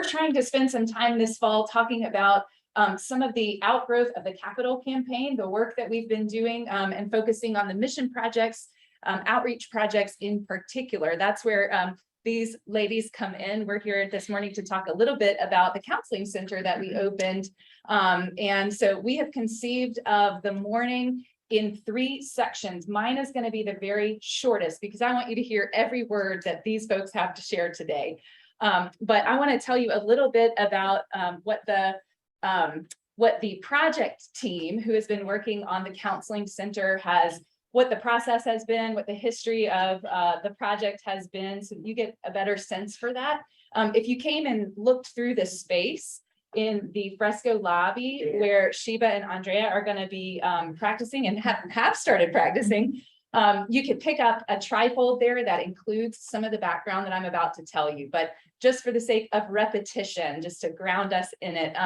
trying to spend some time this fall talking about some of the outgrowth of the capital campaign, the work that we've been doing, and focusing on the mission projects, outreach projects in particular. That's where these ladies come in. We're here this morning to talk a little bit about the counseling center that we opened. And so we have conceived of the morning in 3 sections. Mine is going to be the very shortest because I want you to hear every word that these folks have to share today. But I want to tell you a little bit about what the project team who has been working on the counseling center what the process has been, what the history of the project has been, so you get a better sense for that. If you came and looked through the space in the fresco lobby where Sheba and Andrea are going to be practicing and have started practicing, you could pick up a trifold there that includes some of the background that I'm about to tell you. But just for the sake of repetition, just to ground us in it,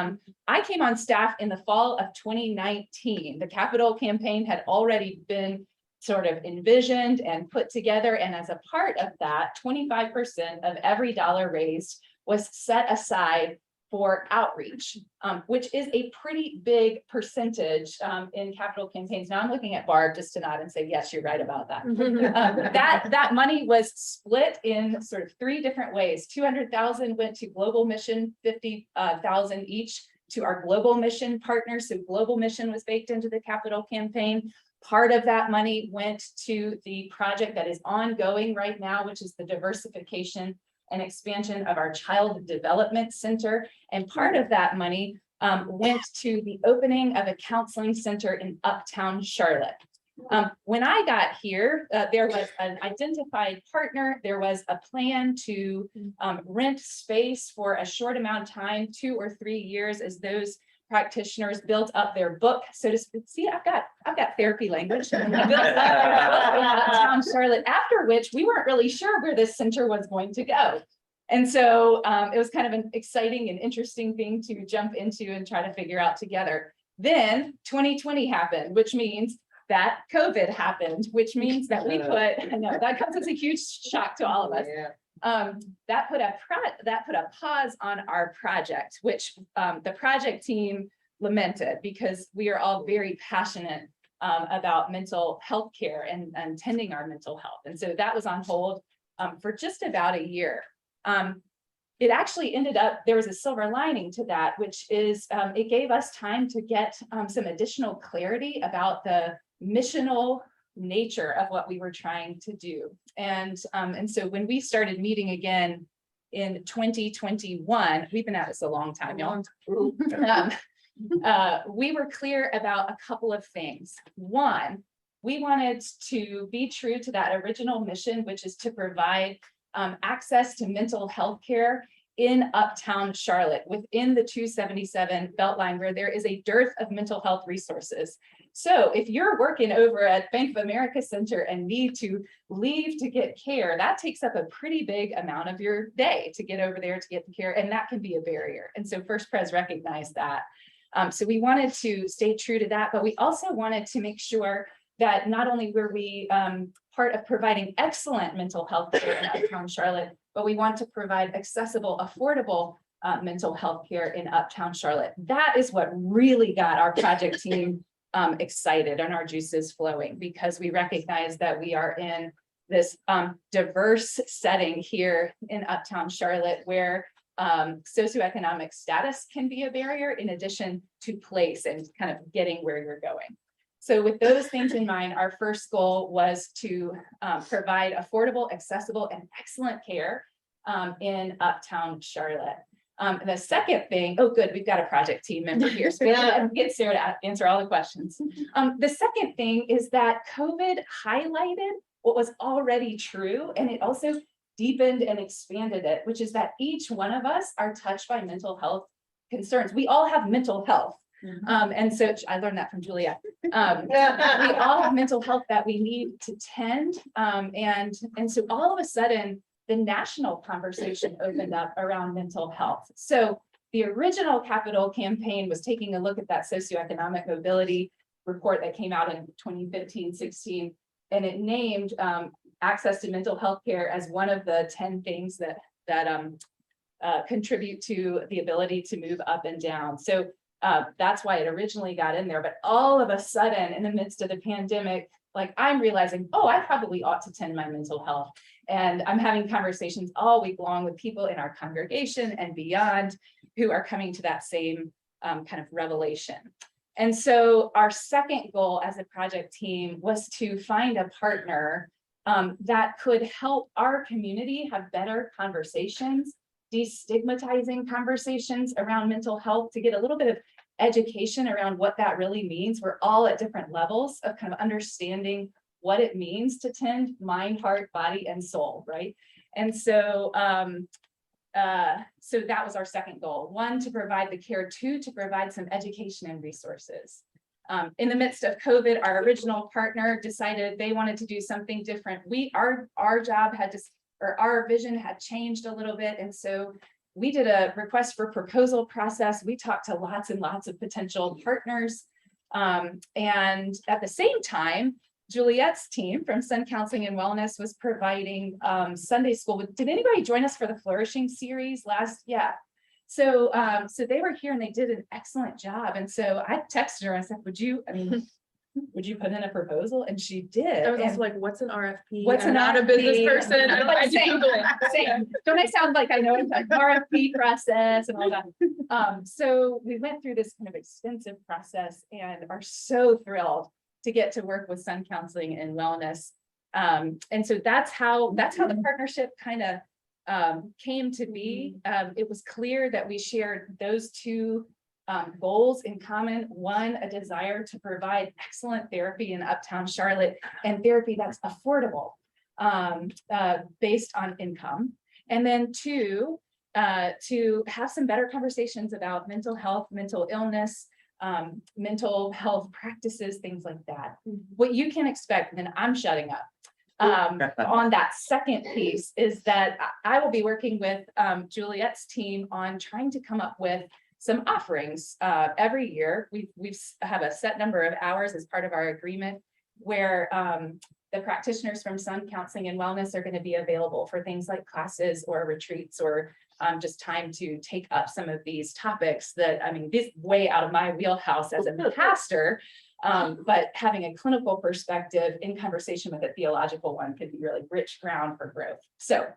I came on staff in the fall of 2019. The capital campaign had already been sort of envisioned and put together. And as a part of that, 25% of every dollar raised was set aside for outreach, which is a pretty big percentage in capital campaigns. Now I'm looking at Barb just to nod and say, yes, you're right about that. That money was split in sort of 3 different ways. 200,000 went to global mission, 50,000 each to our global mission partners. So global mission was baked into the capital campaign. Part of that money went to the project that is ongoing right now, which is the diversification and expansion of our child development center. And part of that money went to the opening of a counseling center in Uptown Charlotte. When I got here, there was an identified partner. There was a plan to rent space for a short amount of time, 2 or 3 years, as those practitioners built up their book, so to speak. See, I've got therapy language. Built up Uptown Charlotte, after which we weren't really sure where this center was going to go. And so it was kind of an exciting and interesting thing to jump into and try to figure out together. Then 2020 happened, which means that COVID happened, which means that we put, I know that comes as a huge shock to all of us. Yeah. That put a pause on our project, which the project team lamented, because we are all very passionate about mental health care and tending our mental health. And so that was on hold for just about a year. It actually ended up, there was a silver lining to that, which is it gave us time to get some additional clarity about the missional nature of what we were trying to do. And so when we started meeting again in 2021, we've been at this a long time, y'all. We were clear about a couple of things. One, we wanted to be true to that original mission, which is to provide access to mental health care in Uptown Charlotte, within the 277 Beltline, where there is a dearth of mental health resources. So if you're working over at Bank of America Center and need to leave to get care, that takes up a pretty big amount of your day to get over there to get the care, and that can be a barrier. And so First Pres recognized that. So we wanted to stay true to that, but we also wanted to make sure that not only were we part of providing excellent mental health care in Uptown Charlotte, but we want to provide accessible, affordable mental health care in Uptown Charlotte. That is what really got our project team excited and our juices flowing, because we recognize that we are in this diverse setting here in Uptown Charlotte, where socioeconomic status can be a barrier, in addition to place and kind of getting where you're going. So with those things in mind, our first goal was to provide affordable, accessible, and excellent care in Uptown Charlotte. The second thing, oh good, we've got a project team member here, so we'll get Sarah to answer all the questions. The second thing is that COVID highlighted what was already true, and it also deepened and expanded it, which is that each one of us are touched by mental health concerns. We all have mental health. And so I learned that from Julia. We all have mental health that we need to tend. And so all of a sudden, the national conversation opened up around mental health. So the original capital campaign was taking a look at that socioeconomic mobility report that came out in 2015-16, and it named access to mental health care as one of the 10 things that contribute to the ability to move up and down. So that's why it originally got in there. But all of a sudden, in the midst of the pandemic, like I'm realizing, oh, I probably ought to tend my mental health. And I'm having conversations all week long with people in our congregation and beyond who are coming to that same kind of revelation. And so our second goal as a project team was to find a partner that could help our community have better conversations, destigmatizing conversations around mental health, to get a little bit of education around what that really means. We're all at different levels of kind of understanding what it means to tend mind, heart, body, and soul, right? And so so that was our second goal. One, to provide the care. Two, to provide some education and resources. In the midst of COVID, our original partner decided they wanted to do something different. Our job had to, or our vision had changed a little bit. And so we did a request for proposal process. We talked to lots and lots of potential partners. And at the same time, Juliet's team from Sun Counseling and Wellness was providing Sunday school. Did anybody join us for the Flourishing series last? Yeah. So they were here and they did an excellent job. And so I texted her and I said, would you put in a proposal? And she did. I was also like, what's an RFP? What's I'm not a business person. I do Google it. Don't I sound like I know it's like RFP process and all that? So we went through this kind of extensive process and are so thrilled to get to work with Sun Counseling and Wellness. And so that's how the partnership kind of came to be. It was clear that we shared those two goals in common. One, a desire to provide excellent therapy in Uptown Charlotte, and therapy that's affordable based on income. And then two, to have some better conversations about mental health, mental illness, mental health practices, things like that. What you can expect, and then I'm shutting up, on that second piece is that I will be working with Juliet's team on trying to come up with some offerings every year. We have a set number of hours as part of our agreement where the practitioners from Sun Counseling and Wellness are going to be available for things like classes or retreats or just time to take up some of these topics that, I mean, this way out of my wheelhouse as a pastor, but having a clinical perspective in conversation with a theological one could be really rich ground for growth. So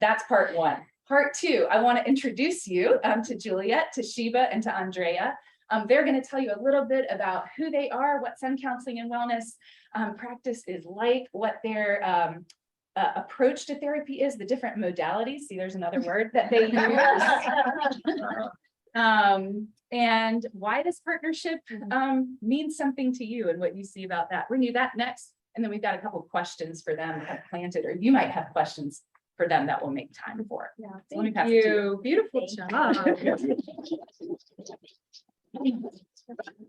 that's part one. Part two, I want to introduce you to Juliet, to Sheba, and to Andrea. They're going to tell you a little bit about who they are, what Sun Counseling and Wellness practice is like, what their approach to therapy is, the different modalities. See, there's another word that they use. And why this partnership means something to you and what you see about that. We're going to do that next. And then we've got a couple of questions for them planted, or you might have questions for them that we'll make time for. Yeah, So thank you. Beautiful job.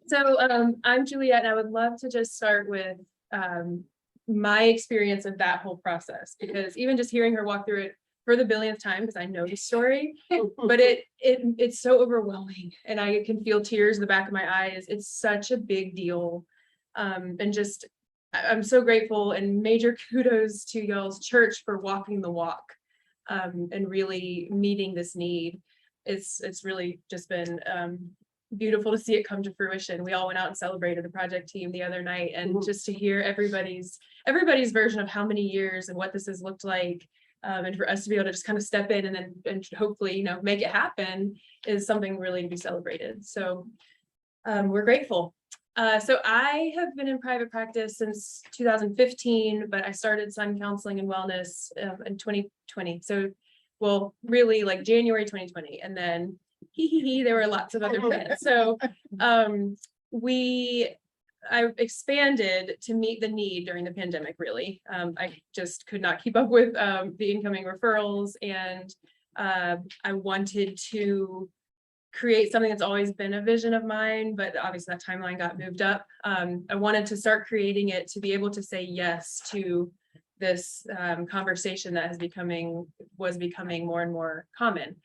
So I'm Juliet, and I would love to just start with my experience of that whole process, because even just hearing her walk through it for the billionth time, because I know the story, but it's so overwhelming, and I can feel tears in the back of my eyes. It's such a big deal, and just I'm so grateful, and major kudos to y'all's church for walking the walk and really meeting this need. It's really just been beautiful to see it come to fruition. We all went out and celebrated the project team the other night, and just to hear everybody's version of how many years and what this has looked like, and for us to be able to just kind of step in and hopefully, make it happen is something really to be celebrated. So we're grateful. So I have been in private practice since 2015, but I started Sun Counseling and Wellness in 2020. So, well, really like January 2020, and then there were lots of other plans. So I expanded to meet the need during the pandemic, really. I just could not keep up with the incoming referrals, and I wanted to create something that's always been a vision of mine, but obviously that timeline got moved up. I wanted to start creating it to be able to say yes to this conversation that was becoming more and more common.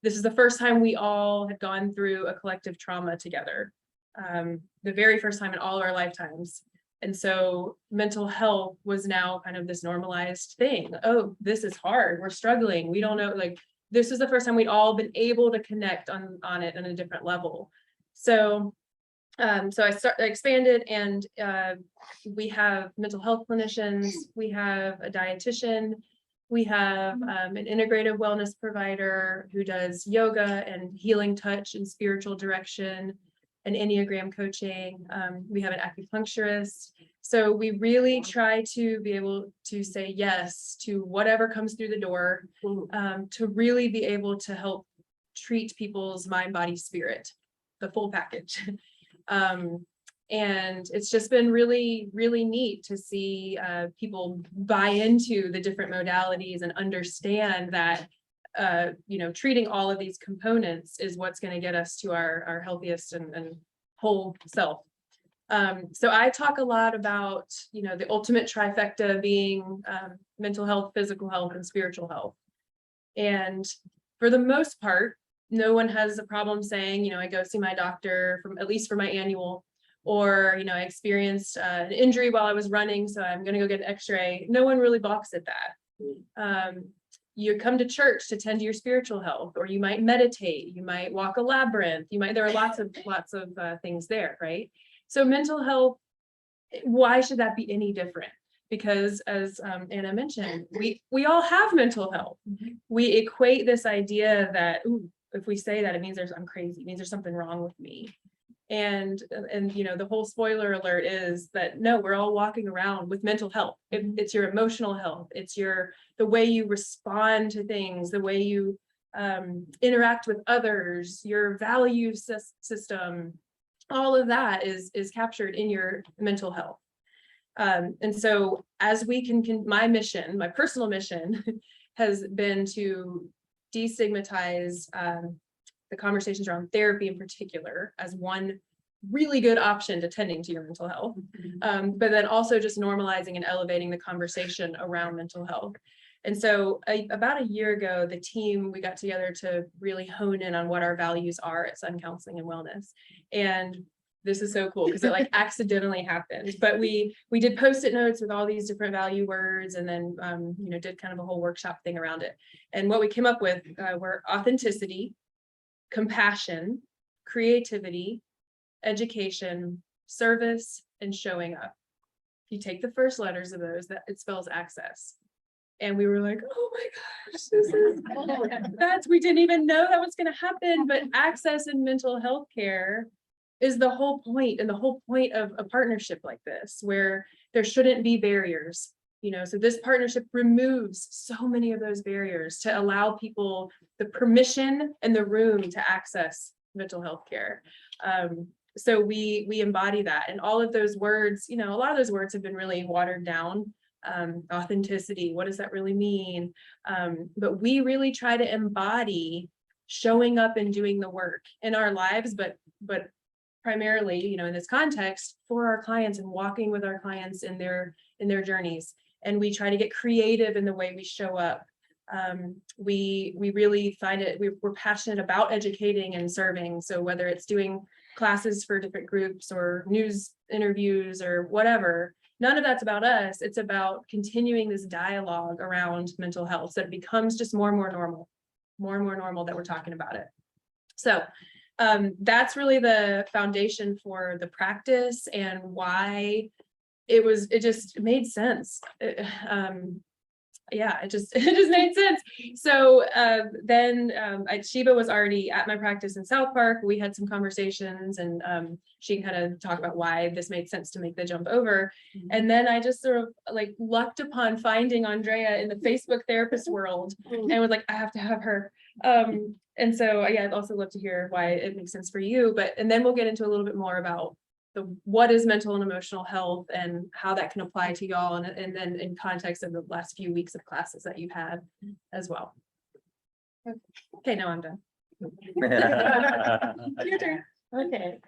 This is the first time we all had gone through a collective trauma together, the very first time in all our lifetimes. And so mental health was now kind of this normalized thing. Oh, this is hard. We're struggling. We don't know, like, this is the first time we'd all been able to connect on it on a different level. So I expanded, and we have mental health clinicians, we have a dietitian, we have an integrative wellness provider who does yoga and healing touch and spiritual direction and Enneagram coaching. We have an acupuncturist. So we really try to be able to say yes to whatever comes through the door, to really be able to help treat people's mind, body, spirit, the full package. And it's just been really, really neat to see people buy into the different modalities and understand that, treating all of these components is what's going to get us to our healthiest and whole self. So I talk a lot about, the ultimate trifecta being mental health, physical health, and spiritual health. And for the most part, no one has a problem saying, I go see my doctor at least for my annual, or, I experienced an injury while I was running, so I'm going to go get an x-ray. No one really balks at that. You come to church to tend to your spiritual health, or you might meditate, you might walk a labyrinth, there are lots of things there, right? So mental health, why should that be any different? Because as Anna mentioned, we all have mental health. We equate this idea that, if we say that, it means I'm crazy, it means there's something wrong with me. And the whole spoiler alert is that no, we're all walking around with mental health. It's your emotional health, it's the way you respond to things, the way you interact with others, your value system, all of that is captured in your mental health. And so as we my personal mission has been to destigmatize the conversations around therapy in particular as one really good option to tending to your mental health, but then also just normalizing and elevating the conversation around mental health. And so about a year ago, the team, we got together to really hone in on what our values are at Sun Counseling and Wellness. And this is so cool because it accidentally happened, but we did Post-it notes with all these different value words, and then did kind of a whole workshop thing around it. And what we came up with were authenticity, compassion, creativity, education, service, and showing up. If you take the first letters of those, that it spells access. And we were like, oh my gosh, we didn't even know that was going to happen. But access in mental health care is the whole point, and the whole point of a partnership like this, where there shouldn't be barriers. So this partnership removes so many of those barriers to allow people the permission and the room to access mental health care. So we embody that, and all of those words, a lot of those words have been really watered down. Authenticity, what does that really mean? But we really try to embody showing up and doing the work in our lives, but primarily, in this context for our clients and walking with our clients in their journeys. And we try to get creative in the way we show up. We really find it, we're passionate about educating and serving. So whether it's doing classes for different groups or news interviews or whatever, none of that's about us. It's about continuing this dialogue around mental health so it becomes just more and more normal that we're talking about it. So that's really the foundation for the practice and why it just made sense. It just made sense. So then Sheba was already at my practice in South Park. We had some conversations, and she can kind of talk about why this made sense to make the jump over. And then I just sort of lucked upon finding Andrea in the Facebook therapist world, and was like, I have to have her. And so I'd also love to hear why it makes sense for you. And then we'll get into a little bit more about what is mental and emotional health and how that can apply to y'all, and then in context of the last few weeks of classes that you've had as well. Okay, now I'm done. Your turn. Okay.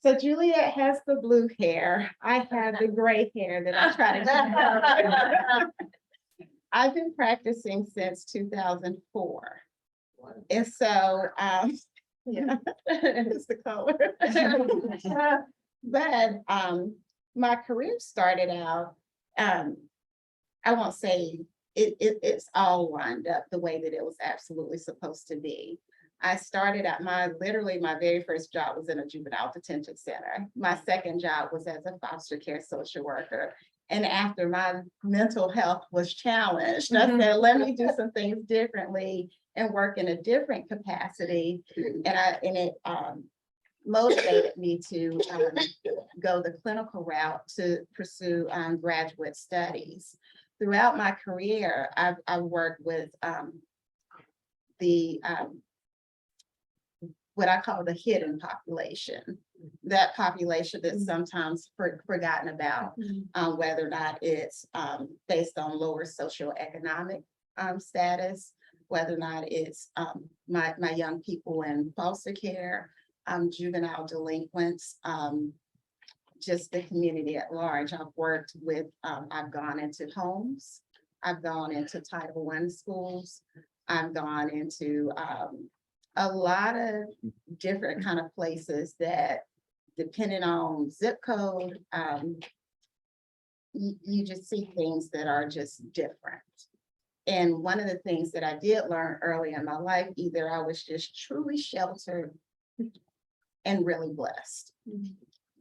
So Juliet has the blue hair. I have the gray hair that I try to keep. I've been practicing since 2004. And so, yeah, it's the color. But my career started out, I won't say it's all lined up the way that it was absolutely supposed to be. I started at literally my very first job was in a juvenile detention center. My second job was as a foster care social worker. And after my mental health was challenged, I said, let me do some things differently and work in a different capacity. And it motivated me to go the clinical route to pursue graduate studies. Throughout my career, I've worked with what I call the hidden population, that population that's sometimes forgotten about, whether or not it's based on lower socioeconomic status, whether or not it's my young people in foster care, juvenile delinquents, just the community at large. I've worked with, I've gone into homes, I've gone into Title I schools, I've gone into a lot of different kind of places that, depending on zip code, you just see things that are just different. And one of the things that I did learn early in my life, either I was just truly sheltered and really blessed.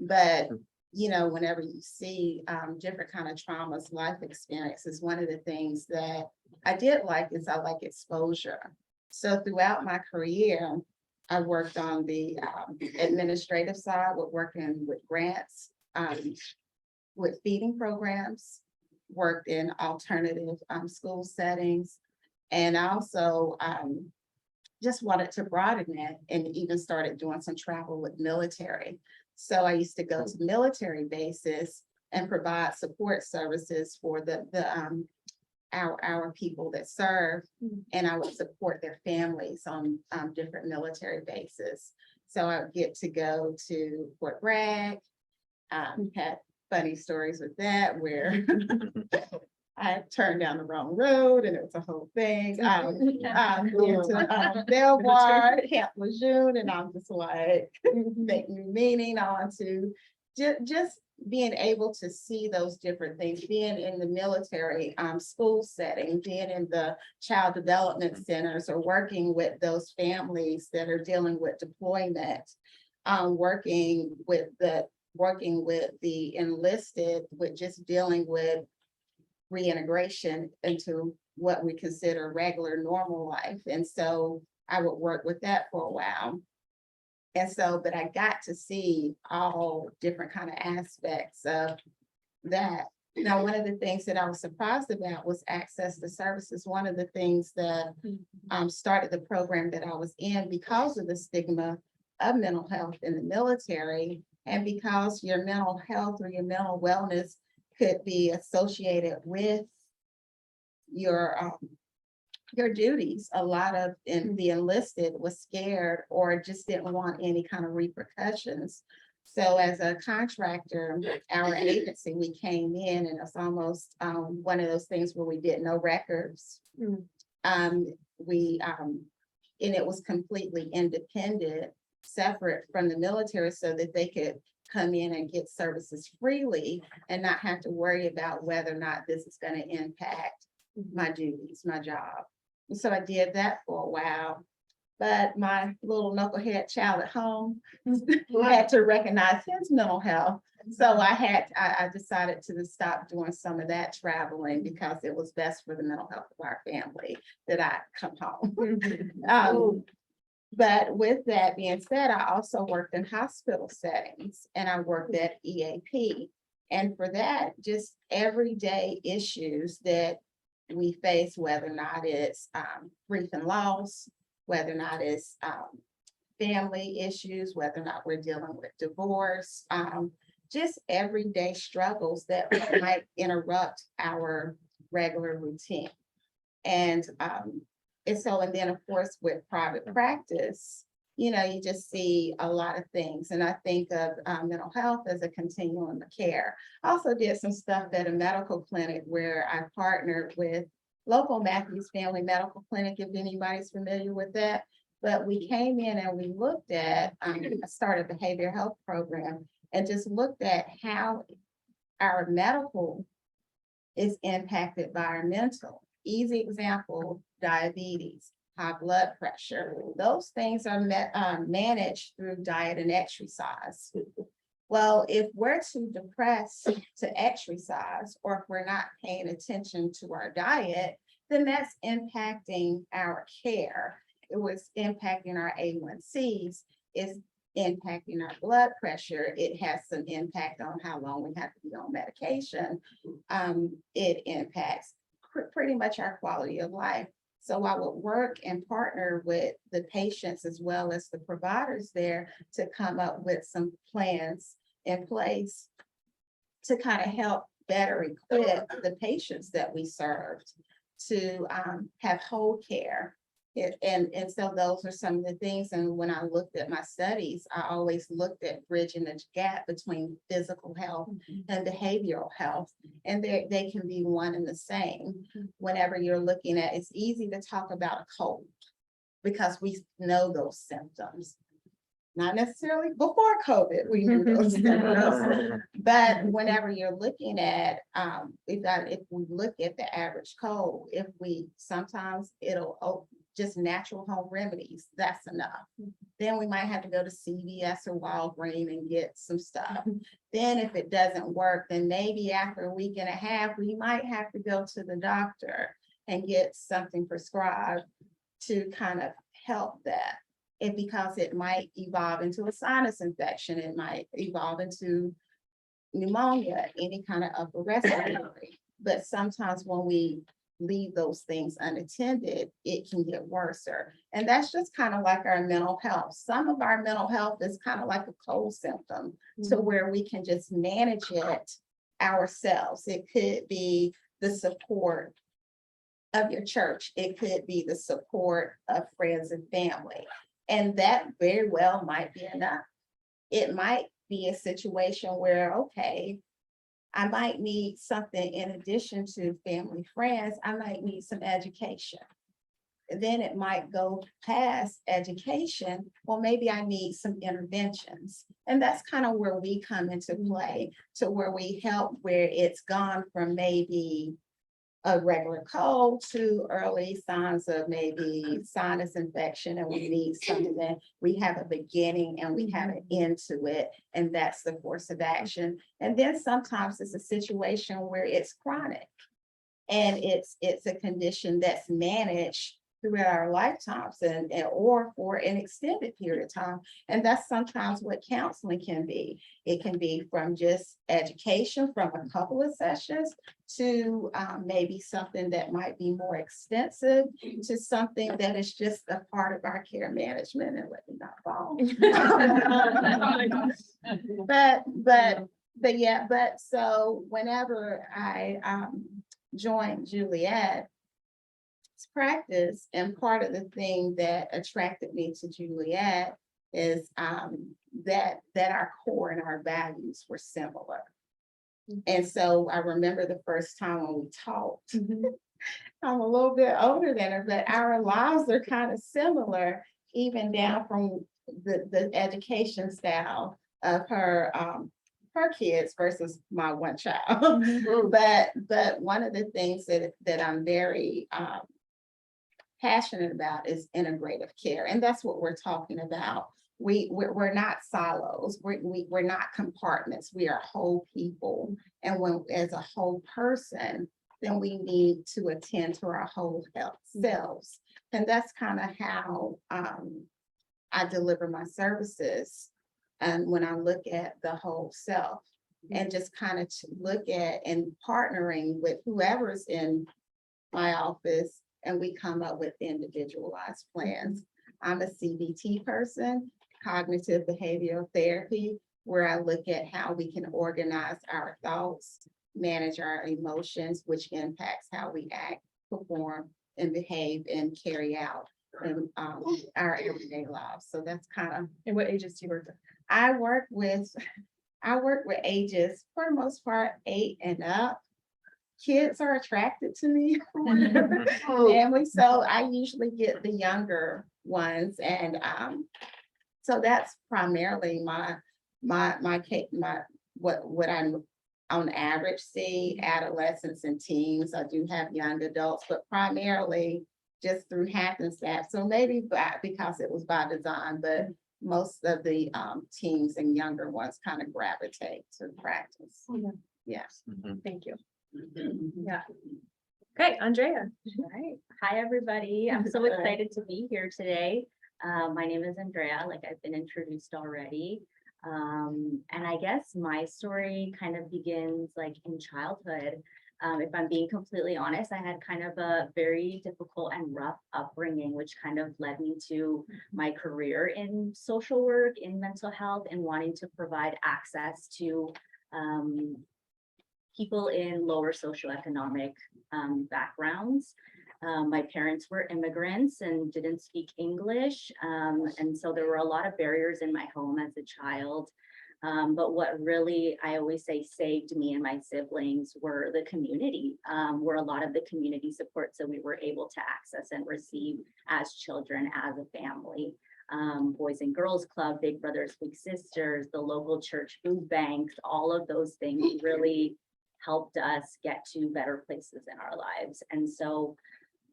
But, you know, whenever you see different kind of traumas, life experiences, one of the things that I did like is I like exposure. So throughout my career, I worked on the administrative side with working with grants, with feeding programs, worked in alternative school settings, and also just wanted to broaden it and even started doing some travel with military. So I used to go to military bases and provide support services for our people that serve, and I would support their families on different military bases. So I would get to go to Fort Bragg, had funny stories with that where I turned down the wrong road and it was a whole thing. Into Belvoir, Camp Lejeune, and I'm just like, make new meaning on to just being able to see those different things, being in the military school setting, being in the child development centers, or working with those families that are dealing with deployment, working with the enlisted, with just dealing with reintegration into what we consider regular, normal life. And so I would work with that for a while. And so, but I got to see all different kind of aspects of that. Now, one of the things that I was surprised about was access to services. One of the things that started the program that I was in, because of the stigma of mental health in the military, and because your mental health or your mental wellness could be associated with your duties. A lot of the enlisted was scared or just didn't want any kind of repercussions. So as a contractor, our agency, we came in, and it's almost one of those things where we did no records. And it was completely independent, separate from the military, so that they could come in and get services freely and not have to worry about whether or not this is going to impact my duties, my job. And so I did that for a while, but my little knucklehead child at home had to recognize his mental health. So I decided to stop doing some of that traveling, because it was best for the mental health of our family that I come home. But with that being said, I also worked in hospital settings, and I worked at EAP. And for that, just everyday issues that we face, whether or not it's grief and loss, whether or not it's family issues, whether or not we're dealing with divorce, just everyday struggles that might interrupt our regular routine. And then of course, with private practice, you know, you just see a lot of things. And I think of mental health as a continuum of care. I also did some stuff at a medical clinic where I partnered with local Matthews Family Medical Clinic, if anybody's familiar with that. But we came in and we looked at, started a behavioral health program, and just looked at how our medical is impacted by our mental. easy example, diabetes, high blood pressure, those things are managed through diet and exercise. Well, if we're too depressed to exercise, or if we're not paying attention to our diet, then that's impacting our care. It was impacting our A1Cs, it's impacting our blood pressure. It has some impact on how long we have to be on medication. It impacts pretty much our quality of life. So I would work and partner with the patients as well as the providers there to come up with some plans in place to kind of help better equip the patients that we served to have whole care. And so those are some of the things. And when I looked at my studies, I always looked at bridging the gap between physical health and behavioral health. And they can be one and the same. Whenever you're looking at, it's easy to talk about a cold because we know those symptoms. Not necessarily before COVID, we knew those symptoms. But whenever you're looking at, if we look at the average cold, sometimes it'll, just natural home remedies, that's enough. Then we might have to go to CVS or Walgreens and get some stuff. Then if it doesn't work, then maybe after a week and a half, we might have to go to the doctor and get something prescribed to kind of help that. And because it might evolve into a sinus infection, it might evolve into pneumonia, any kind of upper respiratory. But sometimes when we leave those things unattended, it can get worse. And that's just kind of like our mental health. Some of our mental health is kind of like a cold symptom to where we can just manage it ourselves. It could be the support of your church. It could be the support of friends and family. And that very well might be enough. It might be a situation where, okay, I might need something in addition to family, friends, I might need some education. Then it might go past education. Well, maybe I need some interventions. And that's kind of where we come into play, to where we help where it's gone from maybe a regular cold to early signs of maybe sinus infection, and we need something. We have a beginning and we have an end to it, and that's the course of action. And then sometimes it's a situation where it's chronic and it's a condition that's managed throughout our lifetimes and or for an extended period of time. And that's sometimes what counseling can be. It can be from just education from a couple of sessions to maybe something that might be more extensive, to something that is just a part of our care management, and let me not fall. But so whenever I joined Juliet practice, and part of the thing that attracted me to Juliet is that our core and our values were similar. And so I remember the first time when we talked, I'm a little bit older than her, but our lives are kind of similar, even down from the education style of her kids versus my one child. But one of the things that I'm very passionate about is integrative care. And that's what we're talking about. We're not silos. We're not compartments. We are whole people. And when, as a whole person, then we need to attend to our whole health selves. And that's kind of how I deliver my services. And when I look at the whole self, and just kind of look at and partnering with whoever's in my office, and we come up with individualized plans. I'm a CBT person, cognitive behavioral therapy, where I look at how we can organize our thoughts, manage our emotions, which impacts how we act, perform, and behave and carry out in our everyday lives. So that's kind of. And what ages do you work with? I work with ages, for the most part, 8 and up. Kids are attracted to me. Family, so I usually get the younger ones, and so that's primarily what on average see adolescents and teens. I do have young adults, but primarily just through happenstance. So maybe because it was by design, but most of the teens and younger ones kind of gravitate to practice. Yes. Thank you. Yeah. Okay, Andrea. All right. Hi, everybody. I'm so excited to be here today. My name is Andrea, like I've been introduced already. And I guess my story kind of begins like in childhood. If I'm being completely honest, I had kind of a very difficult and rough upbringing, which kind of led me to my career in social work, in mental health, and wanting to provide access to people in lower socioeconomic backgrounds. My parents were immigrants and didn't speak English. And so there were a lot of barriers in my home as a child. But what really, I always say, saved me and my siblings were the community, were a lot of the community supports that we were able to access and receive as children, as a family. Boys and Girls Club, Big Brothers, Big Sisters, the local church food banks, all of those things really helped us get to better places in our lives. And so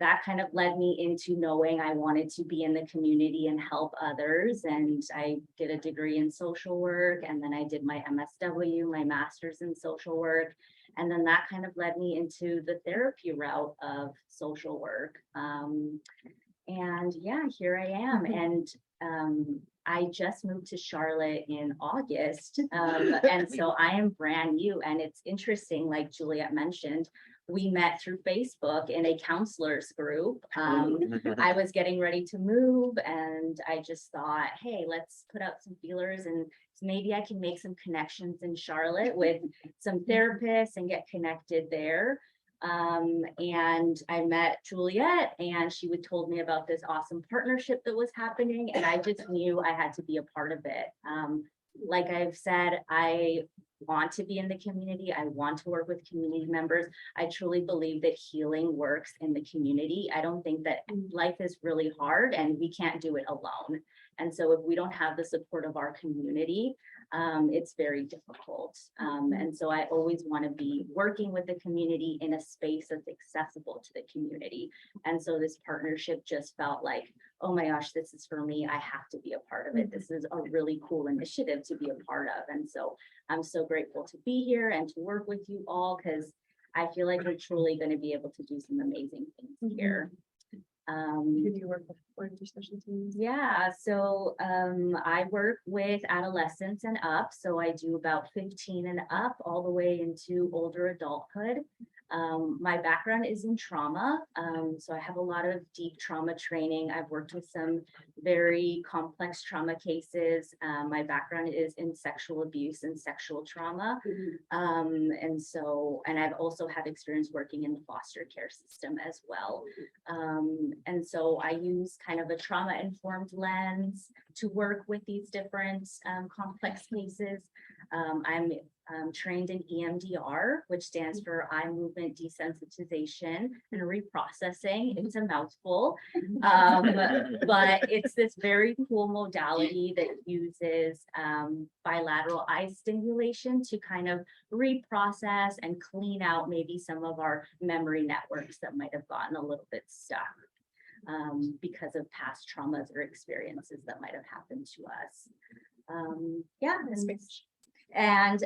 that kind of led me into knowing I wanted to be in the community and help others. And I did a degree in social work, and then I did my MSW, my master's in social work. And then that kind of led me into the therapy route of social work. And yeah, here I am. And I just moved to Charlotte in August. And so I am brand new. And it's interesting, like Juliet mentioned, we met through Facebook in a counselors group. I was getting ready to move and I just thought, hey, let's put out some feelers and maybe I can make some connections in Charlotte with some therapists and get connected there. And I met Juliet and she would told me about this awesome partnership that was happening and I just knew I had to be a part of it. Like I've said, I want to be in the community. I want to work with community members. I truly believe that healing works in the community. I don't think that life is really hard and we can't do it alone. And so if we don't have the support of our community, it's very difficult. And so I always want to be working with the community in a space that's accessible to the community. And so this partnership just felt like, oh my gosh, this is for me. I have to be a part of it. This is a really cool initiative to be a part of. And so I'm so grateful to be here and to work with you all because I feel like we're truly going to be able to do some amazing things here. Who do you work with? What are your special teams? Yeah, so I work with adolescents and up. So I do about 15 and up all the way into older adulthood. My background is in trauma. So I have a lot of deep trauma training. I've worked with some very complex trauma cases. My background is in sexual abuse and sexual trauma. And I've also had experience working in the foster care system as well. And so I use kind of a trauma-informed lens to work with these different complex cases. I'm trained in EMDR, which stands for eye movement desensitization and reprocessing. It's a mouthful, but it's this very cool modality that uses bilateral eye stimulation to kind of reprocess and clean out maybe some of our memory networks that might have gotten a little bit stuck because of past traumas or experiences that might have happened to us. And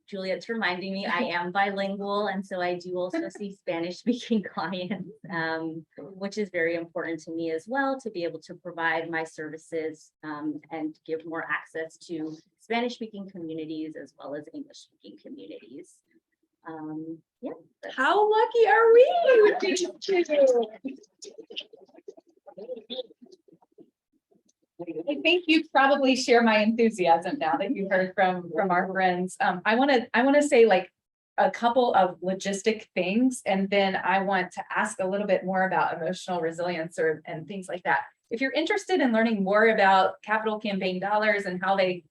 Juliet's reminding me I am bilingual, and so I do also see Spanish-speaking clients, which is very important to me as well, to be able to provide my services and give more access to Spanish-speaking communities as well as English-speaking communities. How lucky are we with these two? I think you probably share my enthusiasm now that you heard from our friends. I want to say like a couple of logistic things, and then I want to ask a little bit more about emotional resilience and things like that. If you're interested in learning more about capital campaign dollars and how they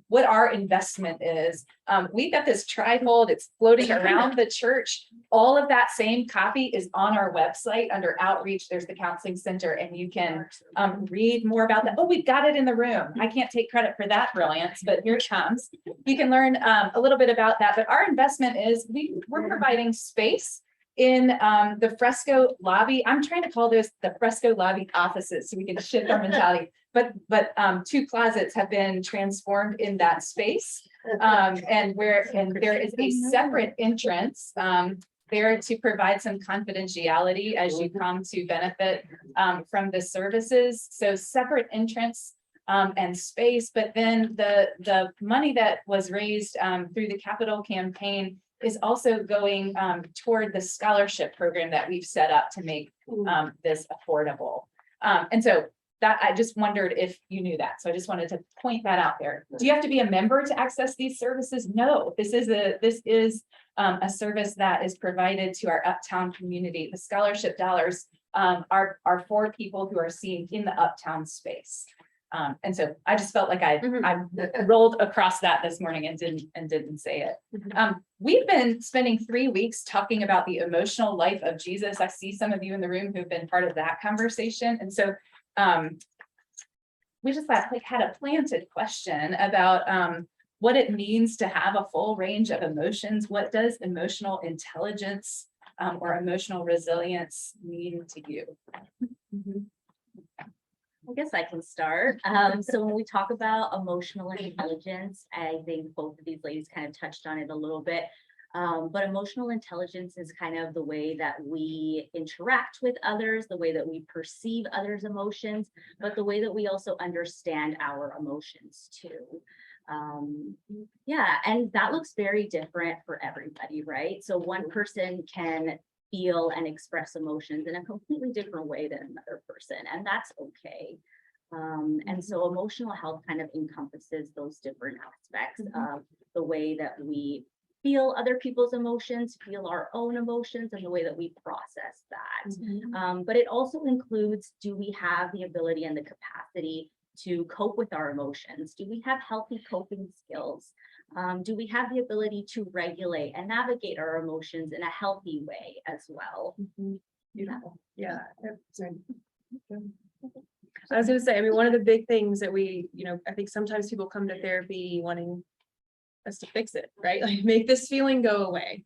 what our investment is. We've got this trifold, it's floating around the church. All of that same copy is on our website under outreach. There's the counseling center, and you can read more about that. Oh, we've got it in the room. I can't take credit for that brilliance, but here it comes. You can learn a little bit about that, but our investment is we're providing space in the fresco lobby. I'm trying to call this the fresco lobby offices so we can shift our mentality. But 2 closets have been transformed in that space. And there is a separate entrance there to provide some confidentiality as you come to benefit from the services. So separate entrance and space, but then the money that was raised through the capital campaign is also going toward the scholarship program that we've set up to make this affordable. And so that I just wondered if you knew that. So I just wanted to point that out there. Do you have to be a member to access these services? No, this is a service that is provided to our uptown community. The scholarship dollars are for people who are seen in the uptown space. And so I just felt like I rolled across that this morning and didn't say it. We've been spending 3 weeks talking about the emotional life of Jesus. I see some of you in the room who've been part of that conversation. And so we just had a planted question about what it means to have a full range of emotions. What does emotional intelligence or emotional resilience mean to you? I guess I can start. So when we talk about emotional intelligence, I think both of these ladies kind of touched on it a little bit. But emotional intelligence is kind of the way that we interact with others, the way that we perceive others' emotions, but the way that we also understand our emotions too. Yeah, and that looks very different for everybody, right? So one person can feel and express emotions in a completely different way than another person, and that's okay. And so emotional health kind of encompasses those different aspects of the way that we feel other people's emotions, feel our own emotions, and the way that we process that. But it also includes, do we have the ability and the capacity to cope with our emotions? Do we have healthy coping skills? Do we have the ability to regulate and navigate our emotions in a healthy way as well? Yeah. I was going to say, I mean, one of the big things that I think sometimes people come to therapy wanting us to fix it, right? Like make this feeling go away.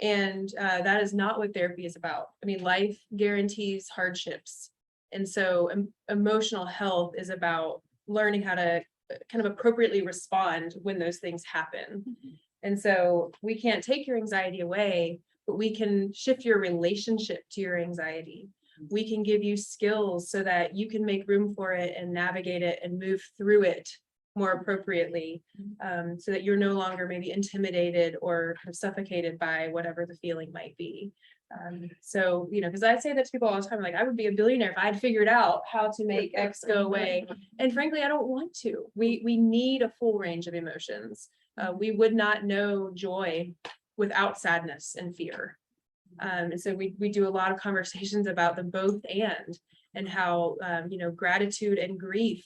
And that is not what therapy is about. I mean, life guarantees hardships. And so emotional health is about learning how to kind of appropriately respond when those things happen. And so we can't take your anxiety away, but we can shift your relationship to your anxiety. We can give you skills so that you can make room for it and navigate it and move through it more appropriately, so that you're no longer maybe intimidated or kind of suffocated by whatever the feeling might be. So, because I say that to people all the time, like I would be a billionaire if I'd figured out how to make X go away. And frankly, I don't want to. We need a full range of emotions. We would not know joy without sadness and fear. And so we do a lot of conversations about the both and how, gratitude and grief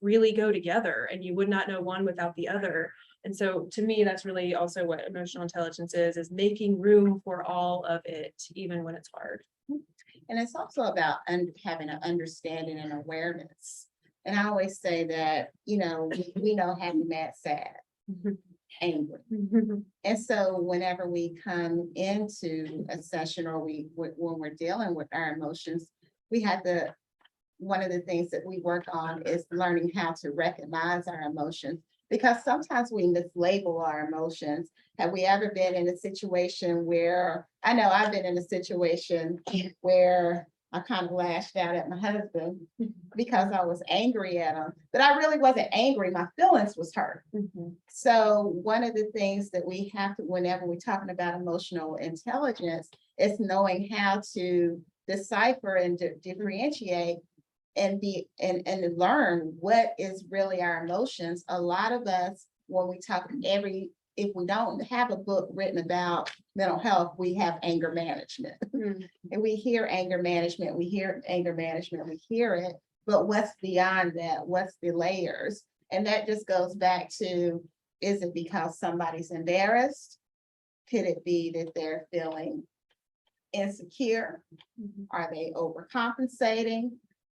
really go together, and you would not know one without the other. And so to me, that's really also what emotional intelligence is making room for all of it, even when it's hard. And it's also about having an understanding and awareness. And I always say that, we know happy, mad, sad, angry. And so whenever we come into a session or when we're dealing with our emotions, one of the things that we work on is learning how to recognize our emotions, because sometimes we mislabel our emotions. Have we ever been in a situation where, I know I've been in a situation where I kind of lashed out at my husband because I was angry at him, but I really wasn't angry. My feelings was hurt. So one of the things that we have to, whenever we're talking about emotional intelligence, is knowing how to decipher and differentiate and learn what is really our emotions. A lot of us, when we talk if we don't have a book written about mental health, we have anger management. And we hear anger management, we hear it, but what's beyond that? What's the layers? And that just goes back to, is it because somebody's embarrassed? Could it be that they're feeling insecure? Are they overcompensating?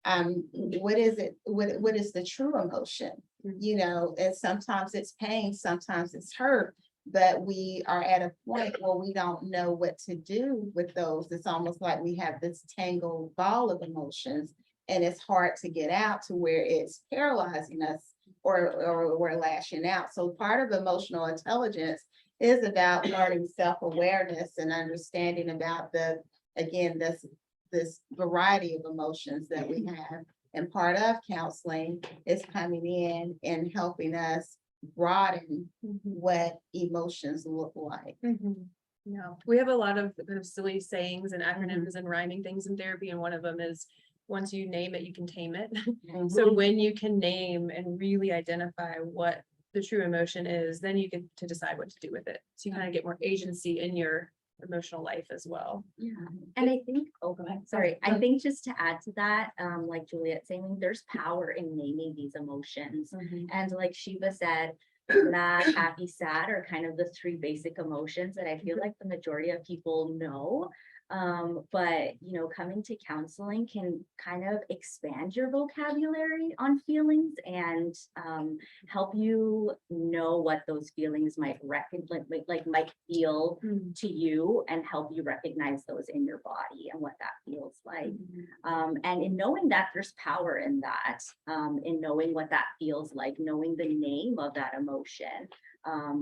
What is it? What is the true emotion? You know, and sometimes it's pain, sometimes it's hurt, but we are at a point where we don't know what to do with those. It's almost like we have this tangled ball of emotions, and it's hard to get out to where it's paralyzing us or we're lashing out. So part of emotional intelligence is about learning self-awareness and understanding about this variety of emotions that we have. And part of counseling is coming in and helping us broaden what emotions look like. No, we have a lot of kind of silly sayings and acronyms and rhyming things in therapy, and one of them is, once you name it, you can tame it. So when you can name and really identify what the true emotion is, then you get to decide what to do with it. So you kind of get more agency in your emotional life as well. Yeah, and I think, oh, go ahead, sorry. I think just to add to that, like Juliet saying, there's power in naming these emotions. And like Sheba said, mad, happy, sad are kind of the three basic emotions that I feel like the majority of people know. But you know, coming to counseling can kind of expand your vocabulary on feelings and help you know what those feelings might might feel to you, and help you recognize those in your body and what that feels like. And in knowing that there's power in that, in knowing what that feels like, knowing the name of that emotion,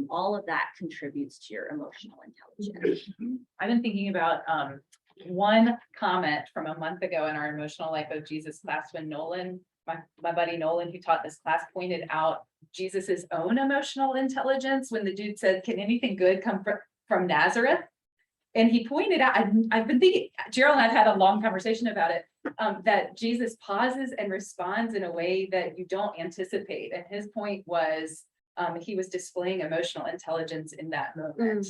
all of that contributes to your emotional intelligence. I've been thinking about one comment from a month ago in our Emotional Life of Jesus class when Nolan, my buddy Nolan, who taught this class, pointed out Jesus's own emotional intelligence when the dude said, "Can anything good come from Nazareth?" And he pointed out, I've been thinking, Gerald and I've had a long conversation about it, that Jesus pauses and responds in a way that you don't anticipate. And his point was, he was displaying emotional intelligence in that moment,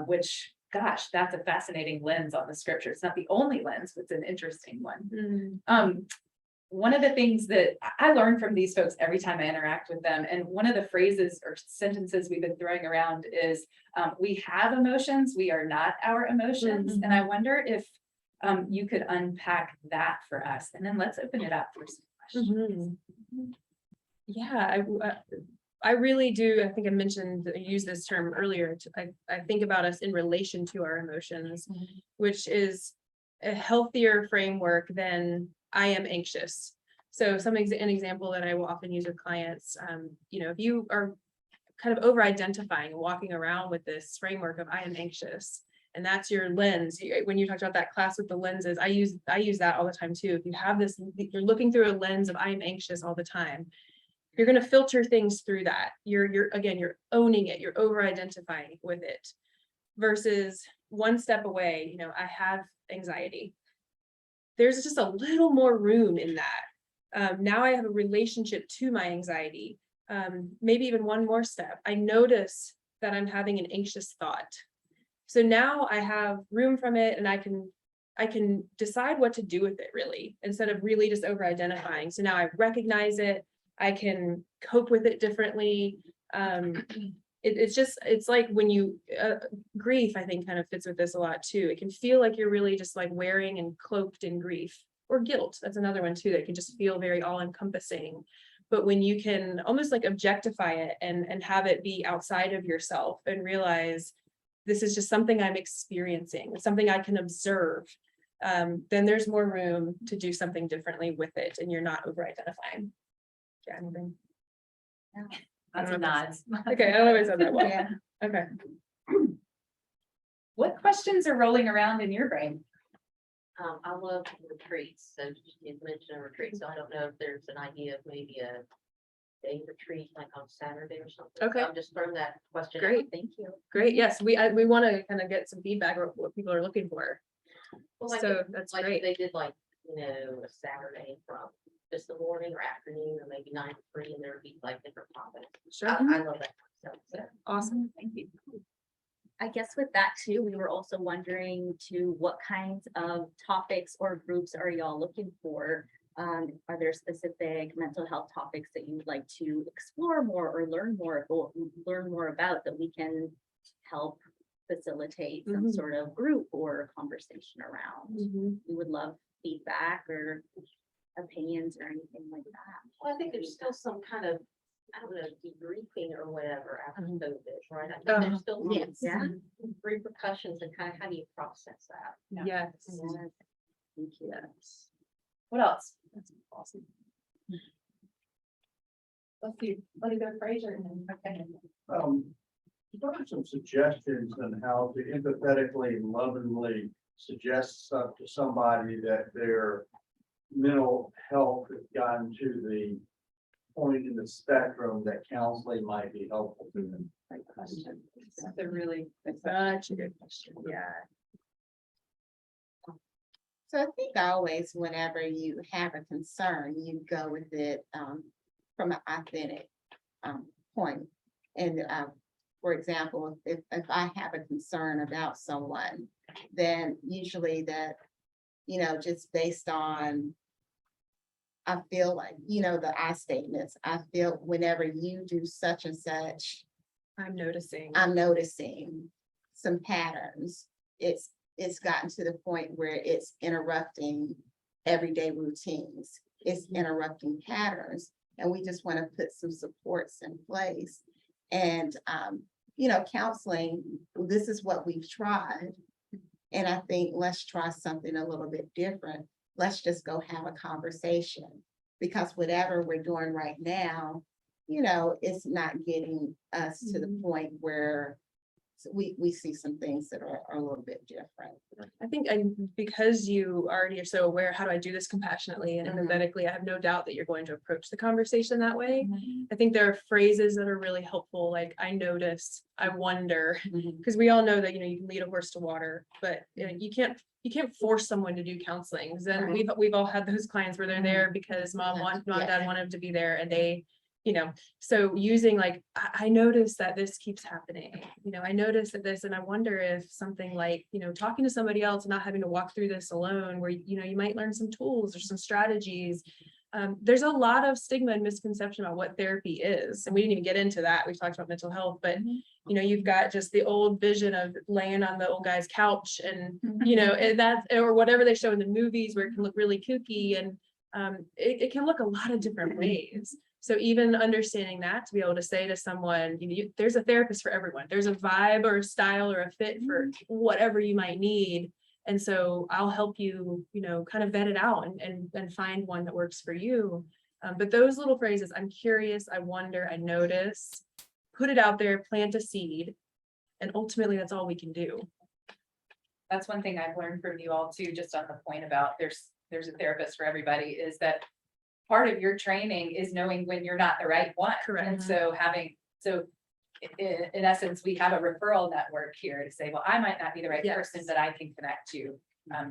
which, gosh, that's a fascinating lens on the scripture. It's not the only lens, but it's an interesting one. One of the things that I learn from these folks every time I interact with them, and one of the phrases or sentences we've been throwing around is, we have emotions, we are not our emotions. And I wonder if you could unpack that for us, and then let's open it up for some questions. Yeah, I really do. I think I used this term earlier. I think about us in relation to our emotions, which is a healthier framework than I am anxious. So an example that I will often use with clients, you know, if you are kind of over identifying and walking around with this framework of I am anxious, and that's your lens. When you talked about that class with the lenses, I use that all the time too. If you have this, you're looking through a lens of I am anxious all the time, you're going to filter things through that. You're owning it. You're over identifying with it, versus one step away. You know, I have anxiety. There's just a little more room in that. Now I have a relationship to my anxiety. Maybe even one more step. I notice that I'm having an anxious thought. So now I have room from it, and I can decide what to do with it, really, instead of really just over identifying. So now I recognize it. I can cope with it differently. It's like when you, grief, I think kind of fits with this a lot too. It can feel like you're really just like wearing and cloaked in grief, or guilt. That's another one too, that can just feel very all encompassing. But when you can almost like objectify it and have it be outside of yourself and realize this is just something I'm experiencing, something I can observe, then there's more room to do something differently with it, and you're not over identifying. Yeah, anything? Lots of nods. Okay, I don't know if I said that well. Yeah. Okay. What questions are rolling around in your brain? I love retreats, so you mentioned a retreat, so I don't know if there's an idea of maybe a day retreat like on Saturday or something. Okay. So I'm just throwing that question. Great. out. Thank you. Great. Yes, we want to kind of get some feedback on what people are looking for. Well, like So that's like great. they did like, you know, a Saturday from just the morning or afternoon, or maybe 9 to 3, and there would be like different topics. Sure. I love that stuff. So. Awesome. Thank you. I guess with that too, we were also wondering what kinds of topics or groups are y'all looking for Are there specific mental health topics that you would like to explore more or learn more about that we can help facilitate some sort of group or conversation around? We would love feedback or opinions or anything like that. Well, I think there's still some kind of, I don't know, debriefing or whatever after COVID, right? I think there's still Yes. some repercussions and kind of how do you process that? Yes. Yes. Thank you. Yes. What else? That's awesome. Let's see, let me go Fraser and then, okay. What are some suggestions on how to empathetically and lovingly suggest stuff to somebody that their mental health has gotten to the point in the spectrum that counseling might be helpful to them? Great question. That's a really, such a good question. Yeah. So I think always whenever you have a concern, you go with it from an authentic point. And for example, if I have a concern about someone, then usually that, you know, just based on, I feel like, you know, the I statements, I feel whenever you do such and such, I'm noticing. I'm noticing some patterns. It's gotten to the point where it's interrupting everyday routines. It's interrupting patterns. And we just want to put some supports in place. And, you know, counseling, this is what we've tried. And I think let's try something a little bit different. Let's just go have a conversation. Because whatever we're doing right now, you know, it's not getting us to the point where we see some things that are a little bit different. I think because you already are so aware, how do I do this compassionately and empathetically? I have no doubt that you're going to approach the conversation that way. I think there are phrases that are really helpful, like I notice, I wonder, because we all know that, you know, you can lead a horse to water, but you know, you can't force someone to do counseling. 'Cause then we've all had those clients where they're there because mom, dad wanted to be there, and they, you know, so using like, I noticed that this keeps happening, you know, I noticed that this, and I wonder if something like, you know, talking to somebody else and not having to walk through this alone, where, you know, you might learn some tools or some strategies. There's a lot of stigma and misconception about what therapy is. And we didn't even get into that. We've talked about mental health, but you know, you've got just the old vision of laying on the old guy's couch and, you know, and that, or whatever they show in the movies where it can look really kooky, and it can look a lot of different ways. So even understanding that, to be able to say to someone, you know, there's a therapist for everyone. There's a vibe or a style or a fit for whatever you might need. And so I'll help you, you know, kind of vet it out and find one that works for you. But those little phrases, I'm curious, I wonder, I notice, put it out there, plant a seed. And ultimately that's all we can do. That's one thing I've learned from you all too, just on the point about there's a therapist for everybody, is that part of your training is knowing when you're not the right one. Correct. And so in essence, we have a referral network here to say, well, I might not be the right person, but I can connect you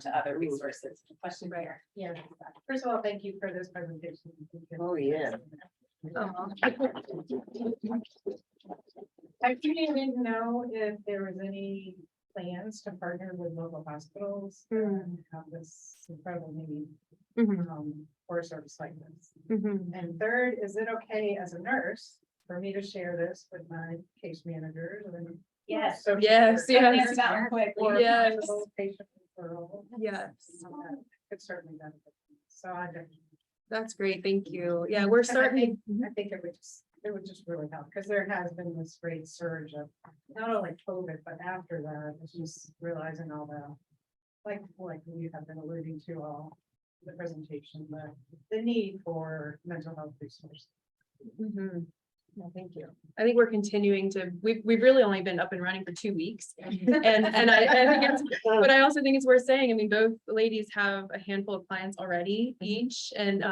to other resources. Question right here. Yeah, first of all, thank you for this presentation. Oh, yeah. I didn't know if there was any plans to partner with local hospitals and have this incredible need for a service like this. And third, is it okay as a nurse for me to share this with my case managers? And Yes. so Yes, yes. Or Yes. possible patient referral. Yes. It's certainly benefit. So I think. That's great. Thank you. Yeah, we're starting. I think it would just really help, because there has been this great surge of not only COVID, but after that, it's just realizing all the, like we have been alluding to all the presentation, the need for mental health resources. No, thank you. I think we're continuing to, we've really only been up and running for 2 weeks. And I think it's, but I also think it's worth saying, I mean, both ladies have a handful of clients already each. And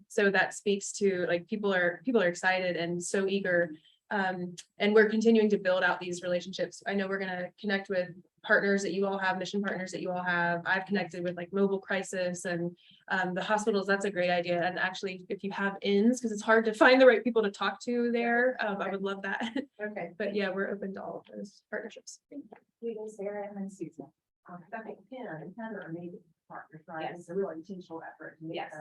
so that speaks to, like, people are excited and so eager. And we're continuing to build out these relationships. I know we're going to connect with partners that you all have, mission partners that you all have. I've connected with like mobile crisis and the hospitals. That's a great idea. And actually, if you have ins, because it's hard to find the right people to talk to there, I would love that. Okay. But yeah, we're open to all of those partnerships. We go Sarah and then Susan. That makes Ken and Heather are maybe partners, right? It's a real intentional effort. Yes.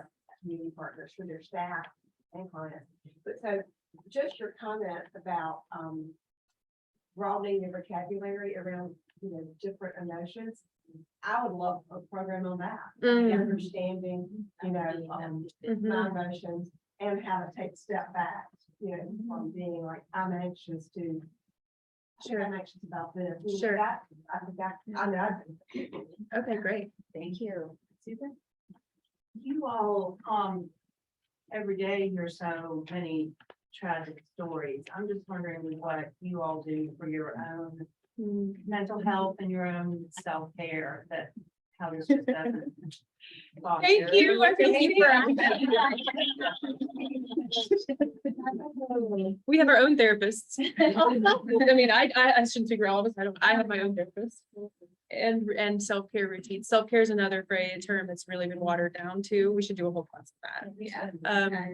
community partners for their staff and clients. But so just your comment about, broadening your vocabulary around, different emotions. I would love a program on that, understanding, my emotions and how to take a step back, from being like, I'm anxious to. Sure. I'm anxious about this. Sure. That, I think that, I know. Okay, great. Thank you. Susan? You all, every day hear so many tragic stories. I'm just wondering what you all do for your own mental health and your own self-care, that how this just doesn't. Thank you. Thank you for We have our own therapists. I mean, I shouldn't speak for all of us. I have my own therapist. And self-care routines. Self-care is another term that's really been watered down too. We should do a whole class of that. Yeah.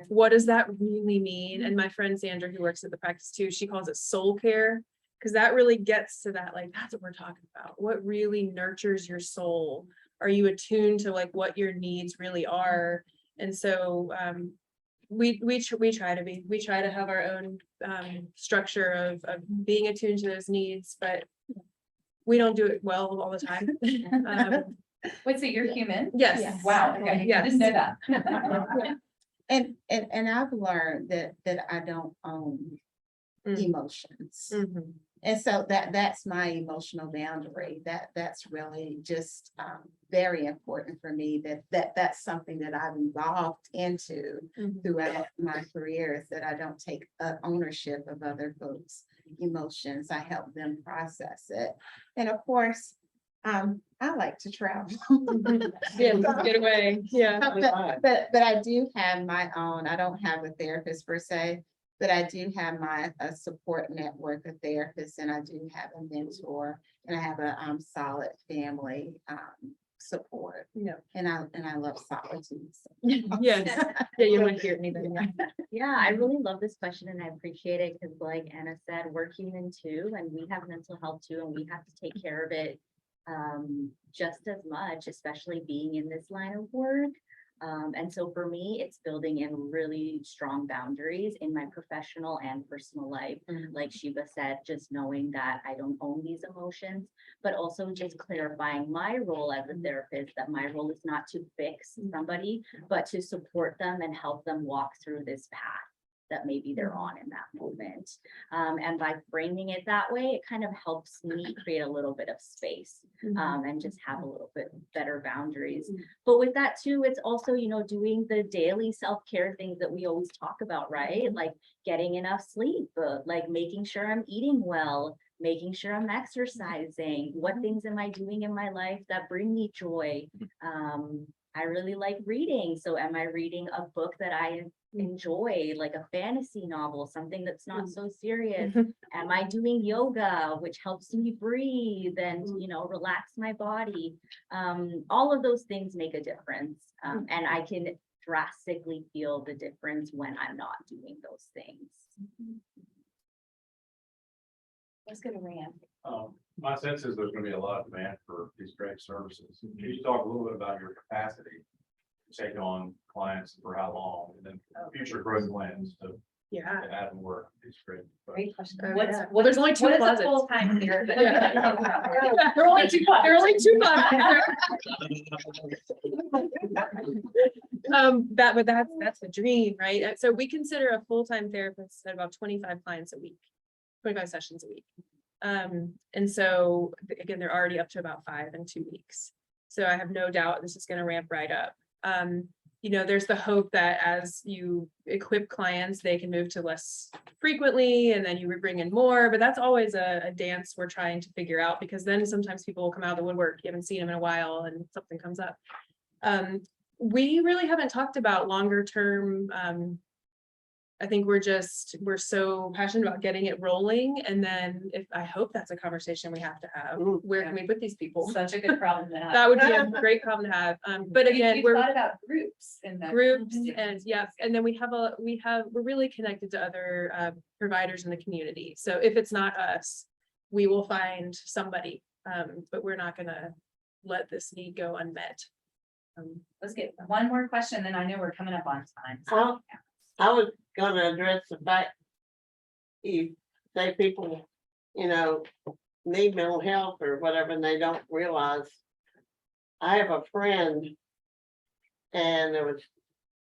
What does that really mean? And my friend Sandra, who works at the practice too, she calls it soul care. Because that really gets to that, like, that's what we're talking about. What really nurtures your soul? Are you attuned to like what your needs really are? And so we try to have our own structure of being attuned to those needs, but we don't do it well all the time. Wait, so you're human? Yes. Wow, okay, I Yes. didn't know that. And I've learned that I don't own emotions. Mhm. And so that's my emotional boundary. That's really just very important for me, that's something that I've evolved into Mhm. throughout my career, is that I don't take ownership of other folks' emotions. I help them process it. And of course, I like to travel. Yeah, let's get away. Yeah. But I do have my own, I don't have a therapist per se, but I do have a support network of therapists, and I do have a mentor, and I have a solid family support. Yeah. And I love solitude. So. Yes. Yeah, you wouldn't hear anything. Yeah, I really love this question and I appreciate it because like Anna said, we're human too, and we have mental health too, and we have to take care of it just as much, especially being in this line of work. And so for me, it's building in really strong boundaries in my professional and personal life. Like Sheba said, just knowing that I don't own these emotions, but also just clarifying my role as a therapist, that my role is not to fix somebody, but to support them and help them walk through this path that maybe they're on in that moment. And by framing it that way, it kind of helps me create a little bit of space and just have a little bit better boundaries. But with that too, it's also, doing the daily self-care things that we always talk about, right? Like getting enough sleep, like making sure I'm eating well, making sure I'm exercising. What things am I doing in my life that bring me joy? I really like reading. So am I reading a book that I enjoy, like a fantasy novel, something that's not so serious? Am I doing yoga, which helps me breathe and, relax my body? All of those things make a difference. And I can drastically feel the difference when I'm not doing those things. Let's go to Rand. My sense is there's gonna be a lot of demand for these great services. Can you talk a little bit about your capacity to take on clients for how long, and then future growth plans to add and work these great. Great question. Oh, What's, yeah. what There's only two what is a closets. full-time here? Yeah. There are only two closets. There are only two but that's the dream, right? And so we consider a full-time therapist at about 25 clients a week, 25 sessions a week. And so again, they're already up to about 5 in 2 weeks. So I have no doubt this is going to ramp right up. There's the hope that as you equip clients, they can move to less frequently, and then you bring in more, but that's always a dance we're trying to figure out, because then sometimes people will come out of the woodwork, you haven't seen them in a while and something comes up. We really haven't talked about longer term. I think we're so passionate about getting it rolling. And then I hope that's a conversation we have to have. Where can we put these people? Such a good problem to have. That would be a great problem to have. But again, You've we're thought about groups in the groups, and and then we're really connected to other providers in the community. So if it's not us, we will find somebody, but we're not gonna let this need go unmet. Let's get one more question, then I know we're coming up on time. So, I was gonna address the fact. You say people, need mental health or whatever, and they don't realize. I have a friend. And there was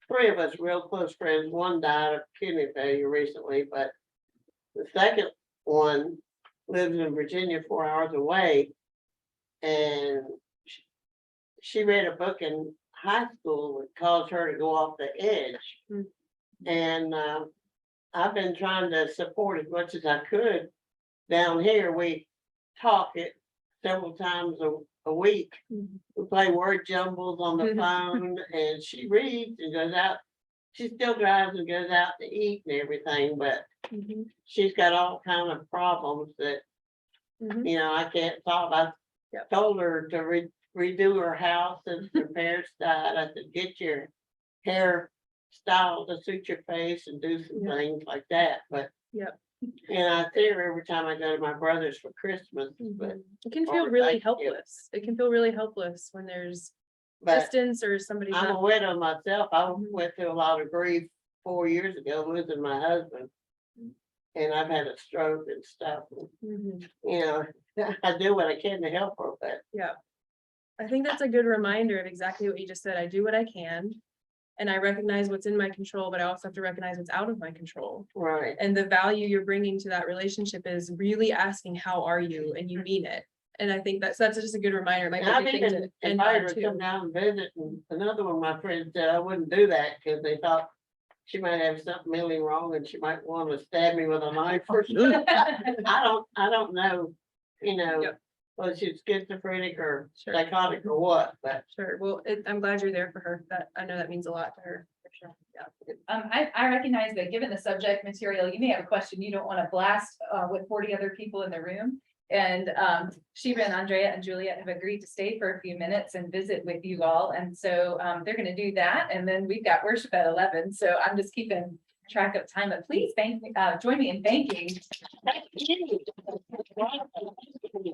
3 of us real close friends. One died of kidney failure recently, but the second one lives in Virginia 4 hours away. And she read a book in high school that caused her to go off the edge. Mm. And I've been trying to support as much as I could. Down here, we talk it several times a week. Mhm. We play word jumbles on the phone, and she reads and goes out. She still drives and goes out to eat and everything, but Mhm. she's got all kind of problems that, Mhm. I can't solve. I Yep. told her to redo her house since her parents died. I said, get your hair style to suit your face and do some Yeah. things like that, but. Yep. And I see her every time I go to my brother's for Christmas, but, It can Or feel really thank you. helpless. It can feel really helpless when there's but distance or somebody's I'm a not. widow myself. I Mhm. went through a lot of grief 4 years ago, losing my husband. And I've had a stroke and stuff. Mhm. I do what I can to help her, but Yeah. I think that's a good reminder of exactly what you just said. I do what I can. And I recognize what's in my control, but I also have to recognize what's out of my control. right. And the value you're bringing to that relationship is really asking, how are you? And you mean it. And I think that's just a good reminder. It might And be a I've good thing to even end invited on her to too. come down and visit, and another one of my friends said I wouldn't do that because they thought she might have something mentally wrong and she might want to stab me with a knife or something. I don't know, Yep. whether she's schizophrenic or Sure. psychotic or what, but Sure. Well, I'm glad you're there for her. That, I know that means a lot to her. For sure. Yeah. I recognize that given the subject material, you may have a question you don't want to blast with 40 other people in the room. And Sheba and Andrea and Juliet have agreed to stay for a few minutes and visit with you all. And so they're going to do that. And then we've got worship at 11. So I'm just keeping track of time, but please join me in thanking.